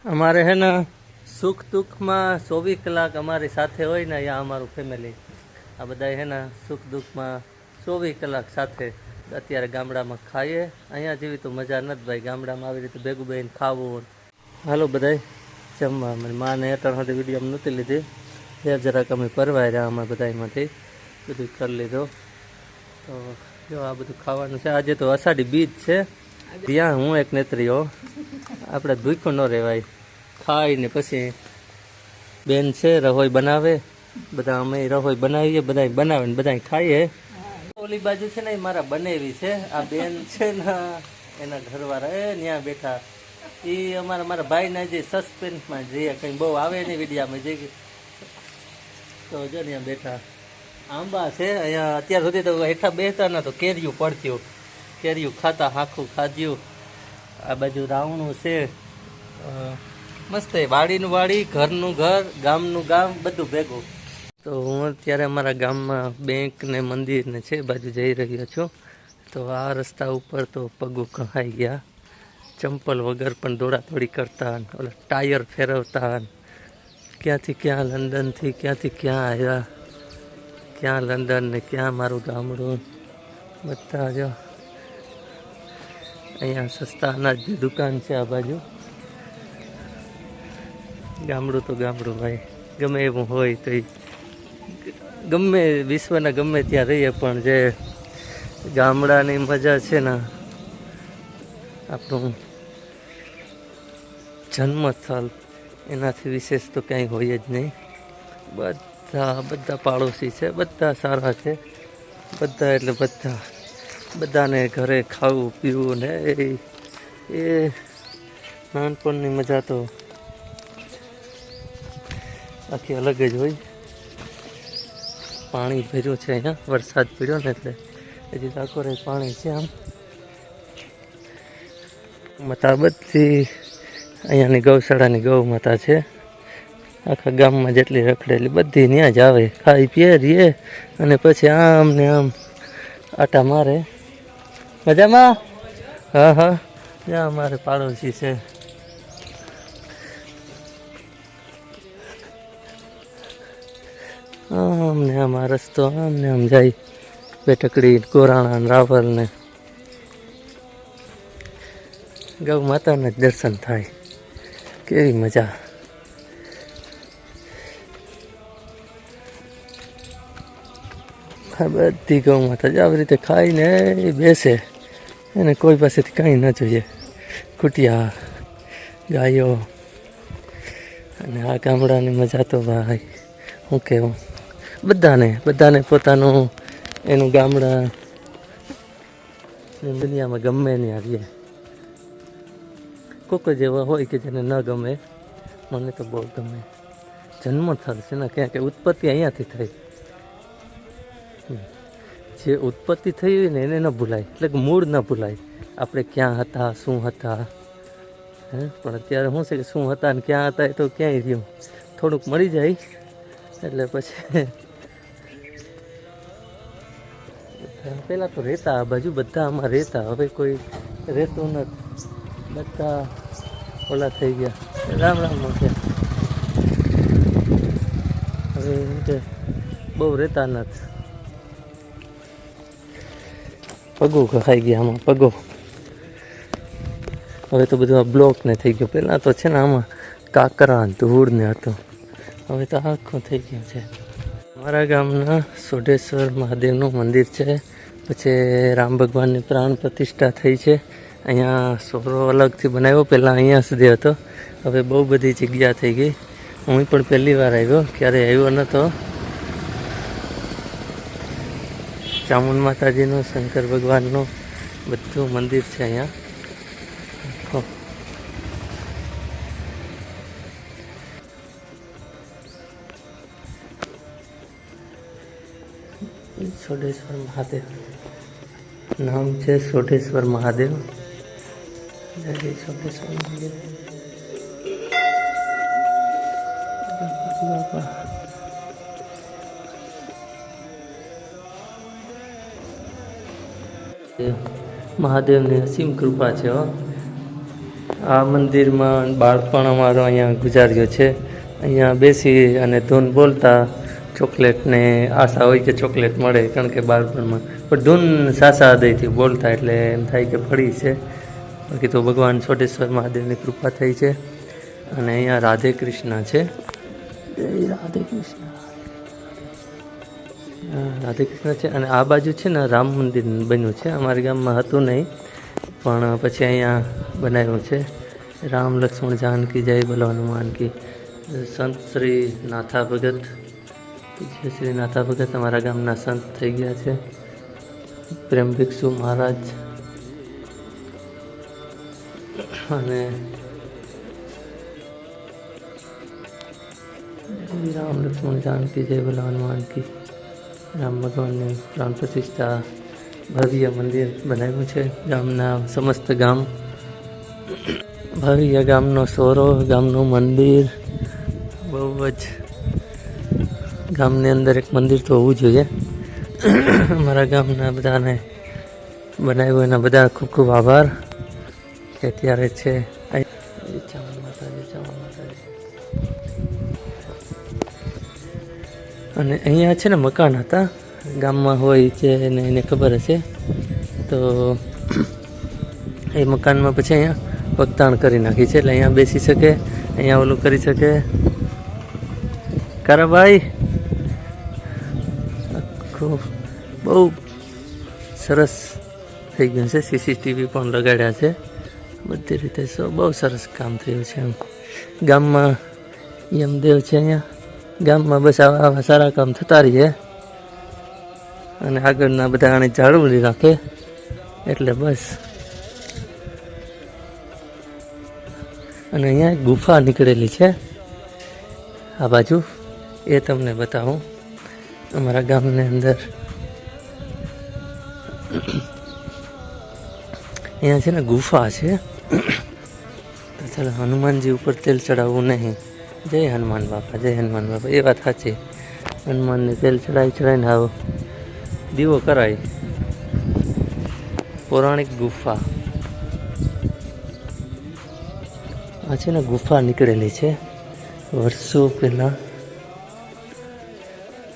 અમારે હે ને સુખ દુઃખમાં 24 કલાક અમારી સાથે હોય ને અહીંયા અમારું ફેમિલી આ બધા હે ને સુખ દુઃખમાં 24 કલાક સાથે અત્યારે ગામડામાં ખાઈએ. અહીંયા જેવી તો મજા નથી ભાઈ, ગામડામાં આવી રીતે ભેગું બેહીને ખાવું. હાલો બધાય જમવા. મારી માને અત્યાર સુધી વિડીયો નહોતી લીધી, જરાક અમે પરવાય રહ્યા અમે બધામાંથી બધું કરી લીધો. તો જો આ બધું ખાવાનું છે. આજે તો અષાઢી બીજ છે. ત્યાં હું એક નેત્રીઓ આપણે ભૂખ્યું ન રહેવાય, ખાઈને પછી બેન છે રહોઈ બનાવે, બધા અમે રહોઈ બનાવીએ, બધા બનાવે ને બધા ખાઈએ. ઓલી બાજુ છે ને એ મારા બનેવી છે, આ બેન છે ને એના ઘરવાળા ત્યાં બેઠા. એ મારા ભાઈના જે સસ્પેન્સમાં જઈએ કંઈ બહુ આવે નહીં વિડીયામાં જઈ, તો જો ત્યાં બેઠા. આંબા છે અહીંયા અત્યાર સુધી તો હેઠા બેસતા ના તો કેરીયું પડતું, કેરીયું ખાતા આખું ખાધ્યું. આ બાજુ રાવણું છે મસ્ત, વાડીનું વાડી, ઘરનું ઘર, ગામનું ગામ, બધું ભેગું. તો હું અત્યારે અમારા ગામમાં બેંક ને મંદિર ને છે બાજુ જઈ રહ્યો છું. તો આ રસ્તા ઉપર તો પગું કહાઈ ગયા, ચંપલ વગર પણ દોડાદોડી કરતા, ઓલા ટાયર ફેરવતા, ક્યાંથી ક્યાં લંડનથી ક્યાંથી ક્યાં આવ્યા, ક્યાં લંડન ને ક્યાં મારું ગામડું. બધા જો અહીંયા સસ્તા અનાજની દુકાન છે આ બાજુ. ગામડું તો ગામડું ભાઈ, ગમે એવું હોય તો ગમે વિશ્વના ગમે ત્યાં રહીએ પણ જે ગામડાની મજા છે ને, આપણું જન્મસ્થળ, એનાથી વિશેષ તો કંઈ હોય જ નહીં. બધા પાડોશી છે, બધા સારા છે, બધા એટલે બધા, બધાને ઘરે ખાવું પીવું ને એ નાનપણની મજા તો આખી અલગ જ હોય. પાણી ભર્યું છે અહીંયા, વરસાદ પડ્યો ને એટલે હજી ડાકોરે પાણી છે. આમ માતા બધી અહીંયાની ગૌશાળાની ગૌ માતા છે. આખા ગામમાં જેટલી રખડેલી બધી ત્યાં જ આવે, ખાઈ પીએ રીએ અને પછી આમ ને આમ આટા મારે. મજામાં? હા હા, ત્યાં અમારે પાડોશી છે. આમ ને આમ આ રસ્તો આમ ને આમ જાય, બેટકડી, ગોરાણા ને રાવલ ને ગૌ માતાના જ દર્શન થાય. કેવી મજા. બધી ગૌ માતા જ આવી રીતે ખાઈને બેસે, એને કોઈ પાસેથી કંઈ ન જોઈએ. કુટિયા ગાયો અને આ ગામડાની મજા તો ભાઈ શું કહેવું. બધાને પોતાનું એનું ગામડા દુનિયામાં ગમે નહીં આવીએ. કોક જ એવા હોય કે જેને ન ગમે, મને તો બહુ ગમે. જન્મસ્થળ છે ને, ક્યાંક ઉત્પત્તિ અહીંયાથી થઈ. જે ઉત્પત્તિ થઈ હોય ને એને ન ભૂલાય, એટલે કે મૂળ ન ભૂલાય. આપણે ક્યાં હતા, શું હતા, પણ અત્યારે શું છે કે શું હતા ને ક્યાં હતા એ તો ક્યાંય રહ્યું. થોડુંક મળી જાય એટલે પછી પહેલાં તો રહેતા આ બાજુ, બધા આમાં રહેતા. હવે કોઈ રહેતું નથી, બધા ઓલા થઈ ગયા. રામ રામ મોટા હવે એમ કે બહુ રહેતા નથી. પગો ખાઈ ગયા આમાં, પગો. હવે તો બધું આ બ્લોક ને થઈ ગયું. પહેલાં તો છે ને આમાં કાકરા ધૂળ ને હતું, હવે તો આખું થઈ ગયું છે. મારા ગામના સોઢેશ્વર મહાદેવનું મંદિર છે. પછી રામ ભગવાનની પ્રાણ પ્રતિષ્ઠા થઈ છે. અહીંયા સોરો અલગથી બનાવ્યો, પહેલાં અહીંયા સુધી હતો, હવે બહુ બધી જગ્યા થઈ ગઈ. હું પણ પહેલી વાર આવ્યો, ક્યારેય આવ્યો નહોતો. ચામુંડ માતાજીનું, શંકર ભગવાનનું બધું મંદિર છે અહીંયા. સોઢેશ્વર મહાદેવ નામ છે, સોઢેશ્વર મહાદેવ. સોઢેશ્વર મહાદેવ મહાદેવની અસીમ કૃપા છે. આ મંદિરમાં બાળપણ અમારો અહીંયા ગુજાર્યો છે. અહીંયા બેસી અને ધૂન બોલતા ચોકલેટને આશા હોય કે ચોકલેટ મળે, કારણ કે બાળપણમાં પણ ધૂન સાસા હૃદયથી બોલતા એટલે એમ થાય કે ફળી છે. બાકી તો ભગવાન સોટેશ્વર મહાદેવની કૃપા થઈ છે. અને અહીંયા રાધે કૃષ્ણ છે. રાધે કૃષ્ણ છે. અને આ બાજુ છે ને રામ મંદિર બન્યું છે. અમારા ગામમાં હતું નહીં, પણ પછી અહીંયા બનાવ્યું છે. રામ લક્ષ્મણ જાનકી જય બોલો હનુમાન કી. સંત શ્રી નાથા ભગત, પૂજ્ય શ્રી નાથા ભગત અમારા ગામના સંત થઈ ગયા છે. પ્રેમ ભિક્ષુ મહારાજ અને રામ લક્ષ્મણ જાનકી જય બોલો હનુમાન કી. રામ ભગવાનની પ્રાણ પ્રતિષ્ઠા ભવ્ય મંદિર બનાવ્યું છે. ગામના સમસ્ત ગામ ભવ્ય ગામનો સોરો, ગામનું મંદિર બહુ જ, ગામની અંદર એક મંદિર તો હોવું જોઈએ. અમારા ગામના બધાને બનાવ્યું એના બધા ખૂબ ખૂબ આભાર. કે અત્યારે છે અને અહીંયા છે ને મકાન હતા ગામમાં હોય છે ને એને ખબર હશે. તો એ મકાનમાં પછી અહીંયા પગતાણ કરી નાખી છે, એટલે અહીંયા બેસી શકે, અહીંયા ઓલું કરી શકે. કારાભાઈ આખું બહુ સરસ થઈ ગયું છે. સીસીટીવી પણ લગાડ્યા છે. બધી રીતે બહુ સરસ કામ થયું છે. એમ ગામમાં યમદેવ છે. અહીંયા ગામમાં બસ આવા સારા કામ થતા રહીએ અને આગળના બધા આને જાળવણી રાખે એટલે બસ. અને અહીંયા એક ગુફા નીકળેલી છે આ બાજુ, એ તમને બતાવું. અમારા ગામની અંદર અહીંયા છે ને ગુફા છે. તો ચાલો હનુમાનજી ઉપર તેલ ચડાવવું નહીં. જય હનુમાન બાપા, જય હનુમાન બાપા. એ વાત સાચી. હનુમાનને તેલ ચડાવીને આવો દીવો કરાય. પૌરાણિક ગુફા આ છે ને, ગુફા નીકળેલી છે વર્ષો પહેલાં.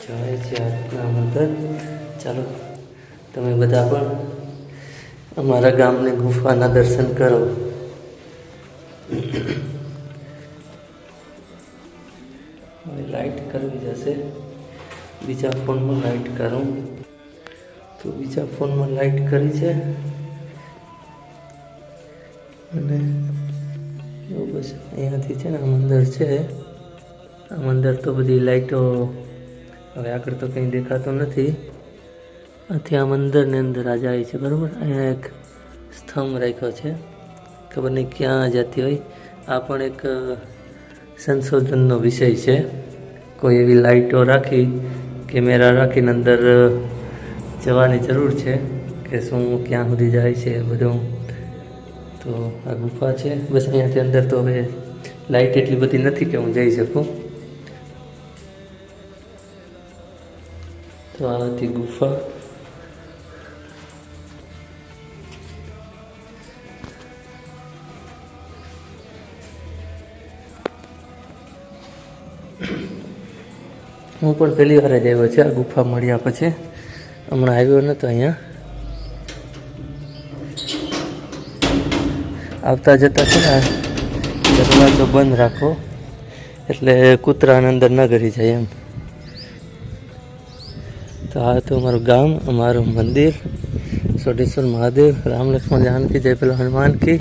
જય છે આજના મંદર. ચાલો તમે બધા પણ અમારા ગામની ગુફાના દર્શન કરો. હવે લાઇટ કરવી જશે. બીજા ફોનમાં લાઇટ કરું તો બીજા ફોનમાં લાઇટ કરી છે. અને એવું બસ અહીંયાથી છે ને આ મંદિર છે. આ મંદિર તો બધી લાઇટો હવે આગળ તો કંઈ દેખાતું નથી. આથી આ મંદિરની અંદર આ જાય છે, બરાબર. અહીંયા એક સ્તંભ રાખ્યો છે, ખબર નહીં ક્યાં જતી હોય. આ પણ એક સંશોધનનો વિષય છે. કોઈ એવી લાઇટો રાખી, કેમેરા રાખીને અંદર જવાની જરૂર છે કે શું ક્યાં સુધી જાય છે બધું. તો આ ગુફા છે. બસ અહીંયાથી અંદર તો હવે લાઇટ એટલી બધી નથી કે હું જઈ શકું. તો આ હતી ગુફા. હું પણ પહેલી વાર જ આવ્યો છે આ ગુફા મળ્યા પછી. હમણાં આવ્યો નહોતો અહીંયા. આવતા જતા છે ને દરવાજો બંધ રાખો એટલે કૂતરાને અંદર ન ગરી જાય એમ. તો આ હતું અમારું ગામ, અમારું મંદિર સોટેશ્વર મહાદેવ. રામ લક્ષ્મણ જાનકી જય પેલા હનુમાન કી.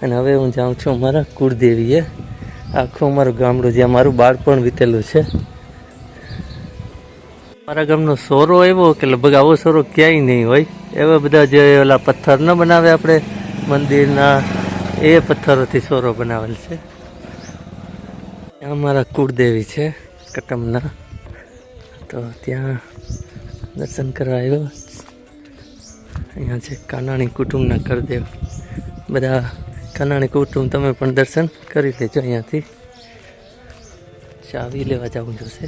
અને હવે હું જાઉં છું અમારા કુળદેવીએ. આખું અમારું ગામડું જ્યાં મારું બાળપણ વીતેલું છે. મારા ગામનો સોરો એવો કે લગભગ આવો સોરો ક્યાંય નહીં હોય. એવા બધા જે ઓલા પથ્થર ન બનાવે આપણે મંદિરના, એ પથ્થરોથી સોરો બનાવેલ છે. ત્યાં મારા કુળદેવી છે કટમના, તો ત્યાં દર્શન કરવા આવ્યો. અહીંયા છે કાનાણી કુટુંબના કરદેવ. બધા કાનાણી કુટુંબ તમે પણ દર્શન કરી લેજો. અહીંયાથી ચાવી લેવા જવું જોશે.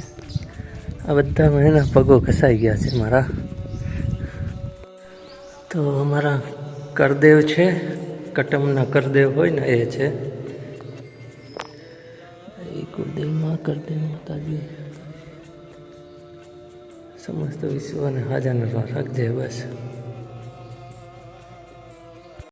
આ બધા એના પગો ઘસાઈ ગયા છે મારા. તો અમારા કરદેવ છે કટમના કરદેવ હોય ને એ છે. એ કુળદેવમાં કરદેવ માતાજી સમસ્ત વિશ્વને હાજર રાખજે બસ.